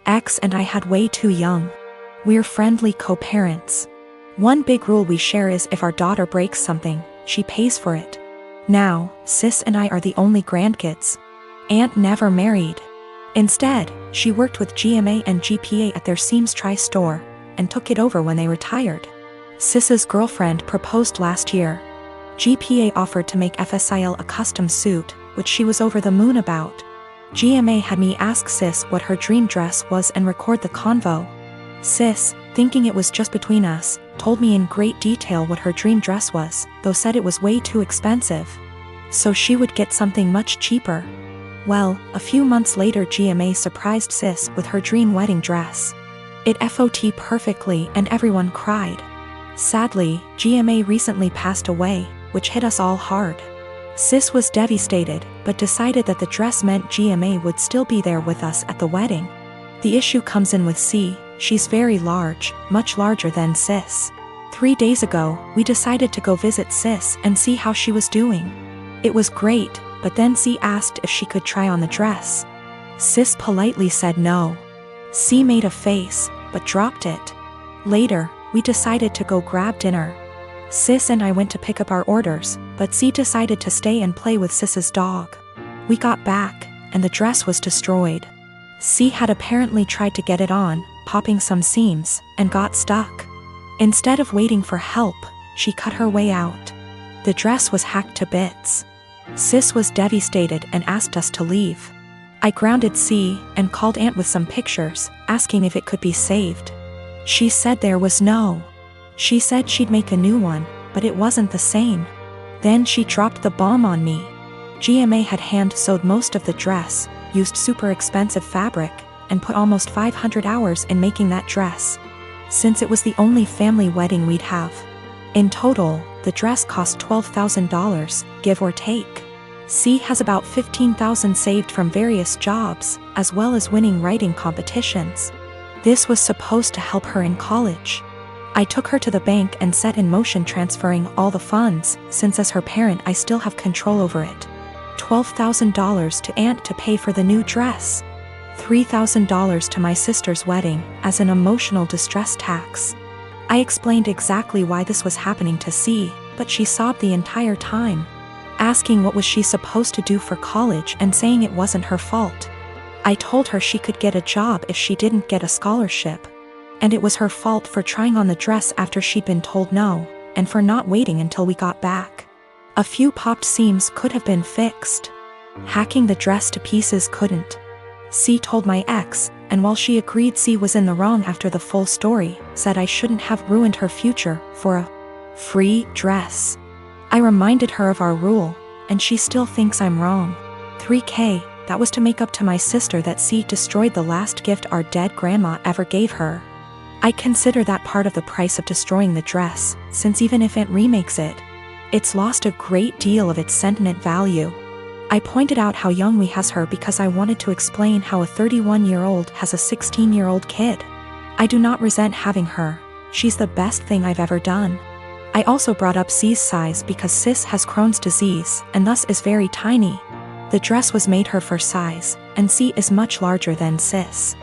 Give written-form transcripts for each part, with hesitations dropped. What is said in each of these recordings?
Ex and I had way too young. We're friendly co-parents. One big rule we share is if our daughter breaks something, she pays for it. Now, sis and I are the only grandkids. Aunt never married. Instead, she worked with GMA and GPA at their Seams Tri-store, and took it over when they retired. Sis's girlfriend proposed last year. GPA offered to make FSIL a custom suit, which she was over the moon about. GMA had me ask Sis what her dream dress was and record the convo. Sis, thinking it was just between us, told me in great detail what her dream dress was, though said it was way too expensive. So she would get something much cheaper. Well, a few months later GMA surprised Sis with her dream wedding dress. It FOT perfectly and everyone cried. Sadly, GMA recently passed away, which hit us all hard. Sis was devastated, but decided that the dress meant GMA would still be there with us at the wedding. The issue comes in with C. She's very large, much larger than Sis. 3 days ago, we decided to go visit Sis and see how she was doing. It was great, but then C asked if she could try on the dress. Sis politely said no. C made a face, but dropped it. Later, we decided to go grab dinner. Sis and I went to pick up our orders, but C decided to stay and play with Sis's dog. We got back, and the dress was destroyed. C had apparently tried to get it on, popping some seams, and got stuck. Instead of waiting for help, she cut her way out. The dress was hacked to bits. Sis was devastated and asked us to leave. I grounded C and called Aunt with some pictures, asking if it could be saved. She said there was no. She said she'd make a new one, but it wasn't the same. Then she dropped the bomb on me. GMA had hand-sewed most of the dress, used super expensive fabric, and put almost 500 hours in making that dress. Since it was the only family wedding we'd have. In total, the dress cost $12,000, give or take. C has about $15,000 saved from various jobs, as well as winning writing competitions. This was supposed to help her in college. I took her to the bank and set in motion transferring all the funds, since as her parent I still have control over it. $12,000 to Aunt to pay for the new dress. $3,000 to my sister's wedding, as an emotional distress tax. I explained exactly why this was happening to C, but she sobbed the entire time, asking what was she supposed to do for college and saying it wasn't her fault. I told her she could get a job if she didn't get a scholarship. And it was her fault for trying on the dress after she'd been told no, and for not waiting until we got back. A few popped seams could have been fixed. Hacking the dress to pieces couldn't. C told my ex, and while she agreed C was in the wrong after the full story, said I shouldn't have ruined her future for a free dress. I reminded her of our rule, and she still thinks I'm wrong. $3,000, that was to make up to my sister that C destroyed the last gift our dead grandma ever gave her. I consider that part of the price of destroying the dress, since even if Aunt remakes it, it's lost a great deal of its sentiment value. I pointed out how young we has her because I wanted to explain how a 31-year-old has a 16-year-old kid. I do not resent having her, she's the best thing I've ever done. I also brought up C's size because Sis has Crohn's disease and thus is very tiny. The dress was made her for size, and C is much larger than Sis.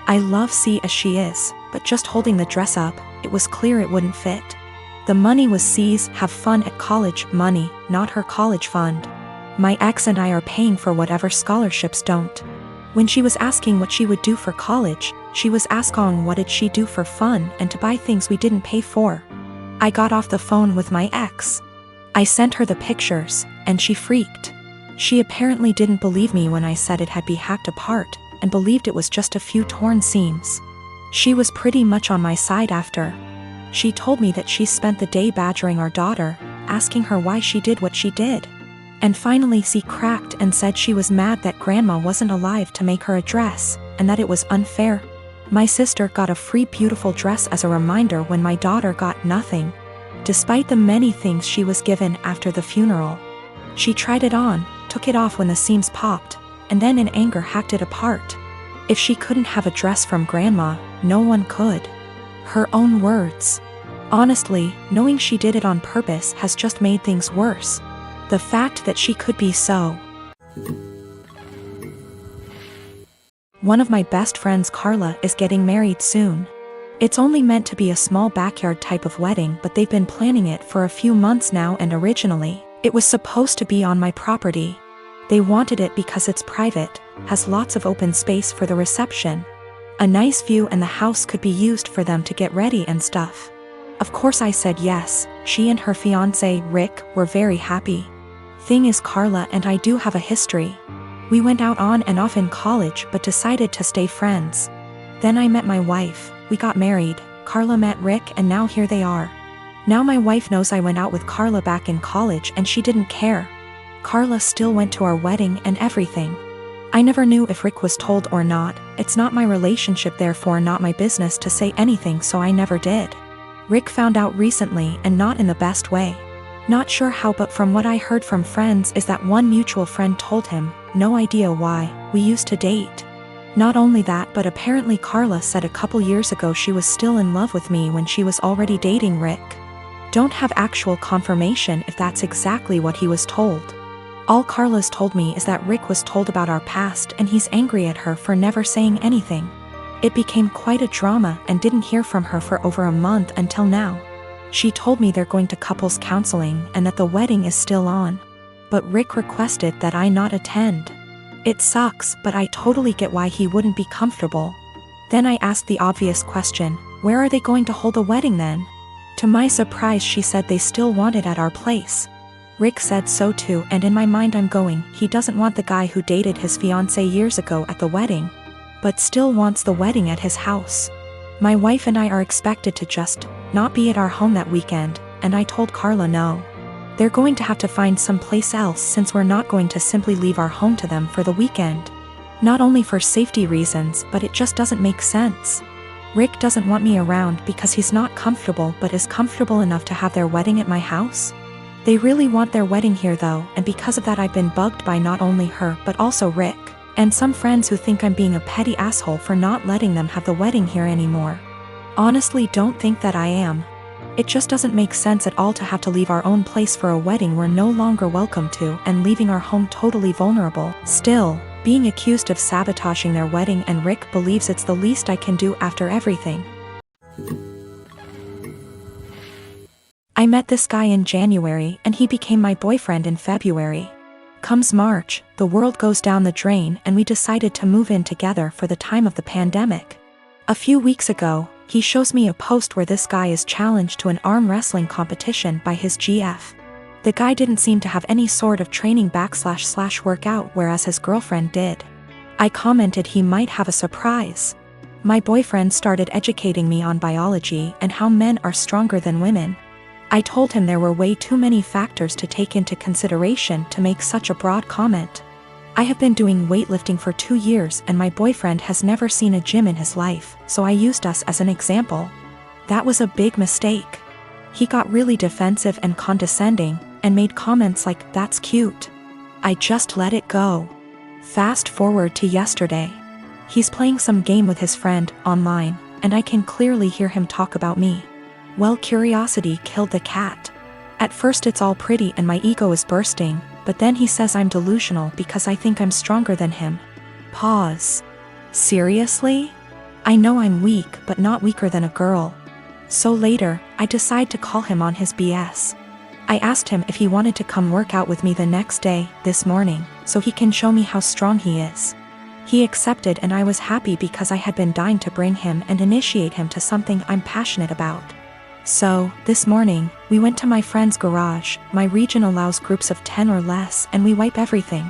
I love C as she is, but just holding the dress up, it was clear it wouldn't fit. The money was C's have fun at college money, not her college fund. My ex and I are paying for whatever scholarships don't. When she was asking what she would do for college, she was asking what did she do for fun and to buy things we didn't pay for. I got off the phone with my ex. I sent her the pictures, and she freaked. She apparently didn't believe me when I said it had been hacked apart, and believed it was just a few torn seams. She was pretty much on my side after. She told me that she spent the day badgering our daughter, asking her why she did what she did. And finally C cracked and said she was mad that grandma wasn't alive to make her a dress, and that it was unfair. My sister got a free beautiful dress as a reminder when my daughter got nothing. Despite the many things she was given after the funeral. She tried it on, took it off when the seams popped, and then in anger hacked it apart. If she couldn't have a dress from grandma, no one could. Her own words. Honestly, knowing she did it on purpose has just made things worse. The fact that she could be so One of my best friends, Carla, is getting married soon. It's only meant to be a small backyard type of wedding, but they've been planning it for a few months now, and originally, it was supposed to be on my property. They wanted it because it's private, has lots of open space for the reception, a nice view, and the house could be used for them to get ready and stuff. Of course I said yes. She and her fiancé, Rick, were very happy. Thing is, Carla and I do have a history. We went out on and off in college but decided to stay friends. Then I met my wife, we got married, Carla met Rick, and now here they are. Now my wife knows I went out with Carla back in college and she didn't care. Carla still went to our wedding and everything. I never knew if Rick was told or not. It's not my relationship, therefore not my business to say anything, so I never did. Rick found out recently, and not in the best way. Not sure how, but from what I heard from friends is that one mutual friend told him, no idea why, we used to date. Not only that, but apparently Carla said a couple years ago she was still in love with me when she was already dating Rick. Don't have actual confirmation if that's exactly what he was told. All Carla's told me is that Rick was told about our past and he's angry at her for never saying anything. It became quite a drama and didn't hear from her for over a month until now. She told me they're going to couples counseling and that the wedding is still on. But Rick requested that I not attend. It sucks, but I totally get why he wouldn't be comfortable. Then I asked the obvious question, where are they going to hold the wedding then? To my surprise, she said they still want it at our place. Rick said so too, and in my mind I'm going, he doesn't want the guy who dated his fiancée years ago at the wedding, but still wants the wedding at his house. My wife and I are expected to just not be at our home that weekend, and I told Carla no. They're going to have to find someplace else since we're not going to simply leave our home to them for the weekend. Not only for safety reasons, but it just doesn't make sense. Rick doesn't want me around because he's not comfortable, but is comfortable enough to have their wedding at my house. They really want their wedding here though, and because of that I've been bugged by not only her but also Rick, and some friends who think I'm being a petty asshole for not letting them have the wedding here anymore. Honestly, don't think that I am. It just doesn't make sense at all to have to leave our own place for a wedding we're no longer welcome to, and leaving our home totally vulnerable. Still, being accused of sabotaging their wedding, and Rick believes it's the least I can do after everything. I met this guy in January and he became my boyfriend in February. Comes March, the world goes down the drain and we decided to move in together for the time of the pandemic. A few weeks ago, he shows me a post where this guy is challenged to an arm wrestling competition by his GF. The guy didn't seem to have any sort of training / workout, whereas his girlfriend did. I commented he might have a surprise. My boyfriend started educating me on biology and how men are stronger than women. I told him there were way too many factors to take into consideration to make such a broad comment. I have been doing weightlifting for 2 years and my boyfriend has never seen a gym in his life, so I used us as an example. That was a big mistake. He got really defensive and condescending, and made comments like, "That's cute." I just let it go. Fast forward to yesterday. He's playing some game with his friend, online, and I can clearly hear him talk about me. Well, curiosity killed the cat. At first it's all pretty and my ego is bursting, but then he says I'm delusional because I think I'm stronger than him. Pause. Seriously? I know I'm weak, but not weaker than a girl. So later, I decide to call him on his BS. I asked him if he wanted to come work out with me the next day, this morning, so he can show me how strong he is. He accepted and I was happy because I had been dying to bring him and initiate him to something I'm passionate about. So, this morning, we went to my friend's garage. My region allows groups of 10 or less and we wipe everything.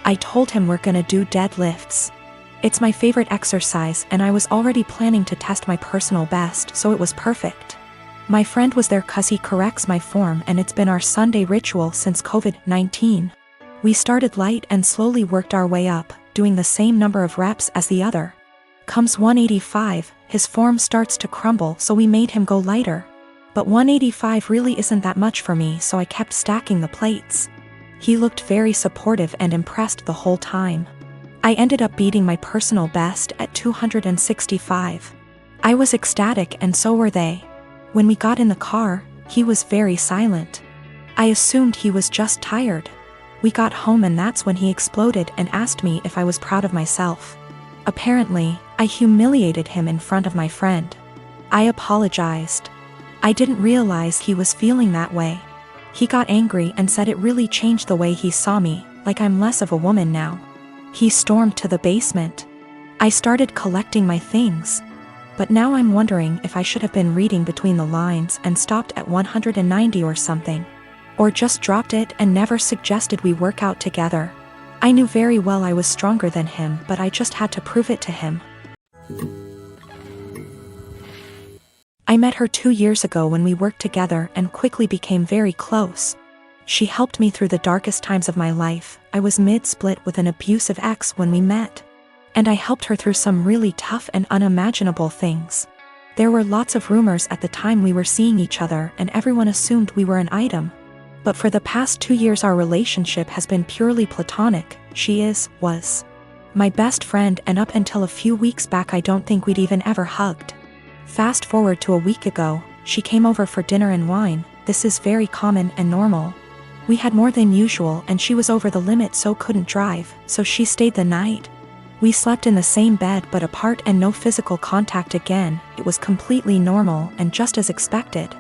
I told him we're gonna do deadlifts. It's my favorite exercise and I was already planning to test my personal best, so it was perfect. My friend was there cause he corrects my form and it's been our Sunday ritual since COVID-19. We started light and slowly worked our way up, doing the same number of reps as the other. Comes 185, his form starts to crumble, so we made him go lighter. But 185 really isn't that much for me, so I kept stacking the plates. He looked very supportive and impressed the whole time. I ended up beating my personal best at 265. I was ecstatic and so were they. When we got in the car, he was very silent. I assumed he was just tired. We got home and that's when he exploded and asked me if I was proud of myself. Apparently, I humiliated him in front of my friend. I apologized. I didn't realize he was feeling that way. He got angry and said it really changed the way he saw me, like I'm less of a woman now. He stormed to the basement. I started collecting my things. But now I'm wondering if I should have been reading between the lines and stopped at 190 or something. Or just dropped it and never suggested we work out together. I knew very well I was stronger than him, but I just had to prove it to him. I met her 2 years ago when we worked together and quickly became very close. She helped me through the darkest times of my life. I was mid-split with an abusive ex when we met. And I helped her through some really tough and unimaginable things. There were lots of rumors at the time we were seeing each other and everyone assumed we were an item. But for the past 2 years our relationship has been purely platonic. She was my best friend, and up until a few weeks back I don't think we'd even ever hugged. Fast forward to a week ago, she came over for dinner and wine. This is very common and normal. We had more than usual and she was over the limit so couldn't drive, so she stayed the night. We slept in the same bed but apart and no physical contact again. It was completely normal and just as expected.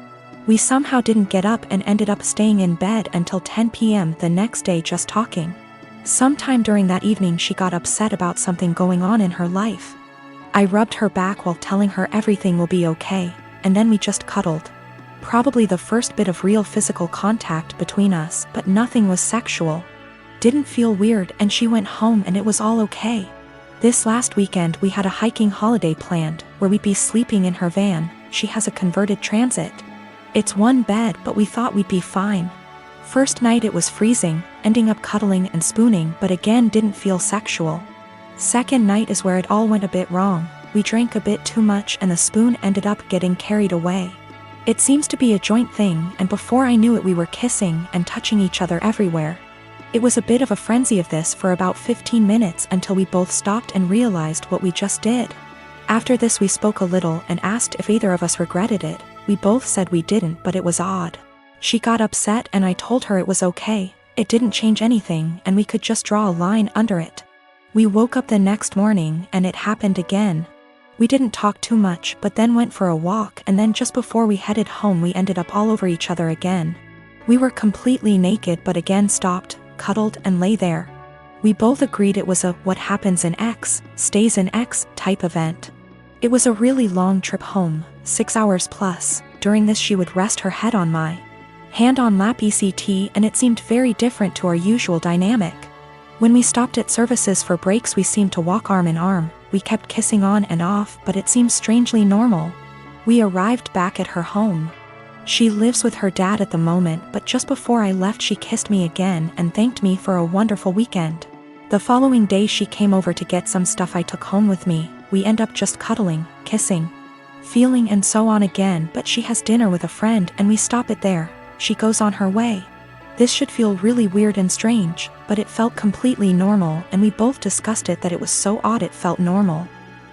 We somehow didn't get up and ended up staying in bed until 10 p.m. the next day just talking. Sometime during that evening she got upset about something going on in her life. I rubbed her back while telling her everything will be okay, and then we just cuddled. Probably the first bit of real physical contact between us, but nothing was sexual. Didn't feel weird and she went home and it was all okay. This last weekend we had a hiking holiday planned, where we'd be sleeping in her van. She has a converted Transit. It's one bed but we thought we'd be fine. First night it was freezing, ending up cuddling and spooning but again didn't feel sexual. Second night is where it all went a bit wrong. We drank a bit too much and the spoon ended up getting carried away. It seems to be a joint thing and before I knew it we were kissing and touching each other everywhere. It was a bit of a frenzy of this for about 15 minutes until we both stopped and realized what we just did. After this we spoke a little and asked if either of us regretted it. We both said we didn't, but it was odd. She got upset and I told her it was okay. It didn't change anything and we could just draw a line under it. We woke up the next morning and it happened again. We didn't talk too much but then went for a walk, and then just before we headed home we ended up all over each other again. We were completely naked but again stopped, cuddled and lay there. We both agreed it was a what happens in X, stays in X type event. It was a really long trip home, 6 hours plus. During this she would rest her head on my hand on lap ECT and it seemed very different to our usual dynamic. When we stopped at services for breaks we seemed to walk arm in arm. We kept kissing on and off but it seemed strangely normal. We arrived back at her home. She lives with her dad at the moment, but just before I left she kissed me again and thanked me for a wonderful weekend. The following day she came over to get some stuff I took home with me. We end up just cuddling, kissing, feeling and so on again, but she has dinner with a friend and we stop it there. She goes on her way. This should feel really weird and strange, but it felt completely normal and we both discussed it that it was so odd it felt normal.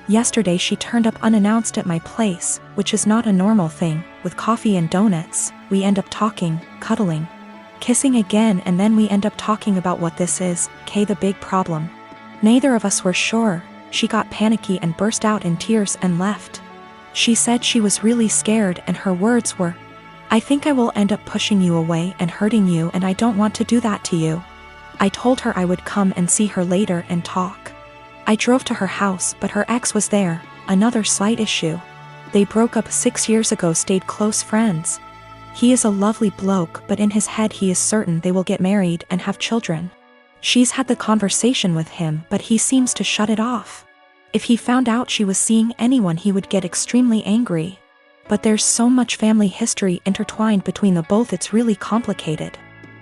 Yesterday she turned up unannounced at my place, which is not a normal thing, with coffee and donuts. We end up talking, cuddling, kissing again, and then we end up talking about what this is, the big problem. Neither of us were sure. She got panicky and burst out in tears and left. She said she was really scared and her words were, "I think I will end up pushing you away and hurting you and I don't want to do that to you." I told her I would come and see her later and talk. I drove to her house but her ex was there, another slight issue. They broke up 6 years ago, stayed close friends. He is a lovely bloke but in his head he is certain they will get married and have children. She's had the conversation with him but he seems to shut it off. If he found out she was seeing anyone he would get extremely angry. But there's so much family history intertwined between the both it's really complicated.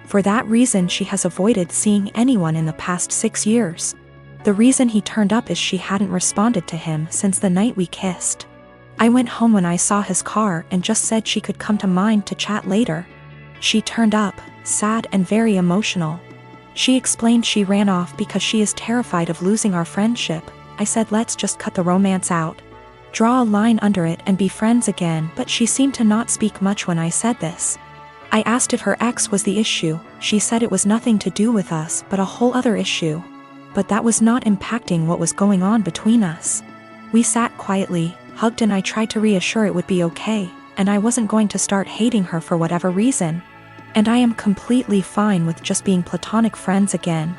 For that reason she has avoided seeing anyone in the past 6 years. The reason he turned up is she hadn't responded to him since the night we kissed. I went home when I saw his car and just said she could come to mine to chat later. She turned up, sad and very emotional. She explained she ran off because she is terrified of losing our friendship. I said let's just cut the romance out, draw a line under it and be friends again, but she seemed to not speak much when I said this. I asked if her ex was the issue. She said it was nothing to do with us but a whole other issue. but that was not impacting what was going on between us. We sat quietly, hugged, and I tried to reassure it would be okay, and I wasn't going to start hating her for whatever reason. And I am completely fine with just being platonic friends again.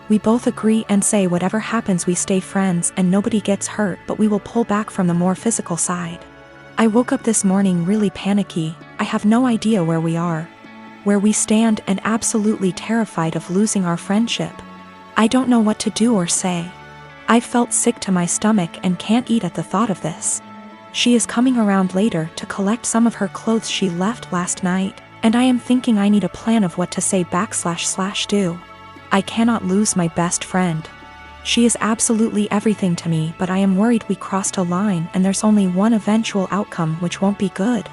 We both agree and say whatever happens we stay friends and nobody gets hurt, but we will pull back from the more physical side. I woke up this morning really panicky. I have no idea where we are, where we stand, and absolutely terrified of losing our friendship. I don't know what to do or say. I felt sick to my stomach and can't eat at the thought of this. She is coming around later to collect some of her clothes she left last night, and I am thinking I need a plan of what to say / do. I cannot lose my best friend. She is absolutely everything to me, but I am worried we crossed a line and there's only one eventual outcome, which won't be good.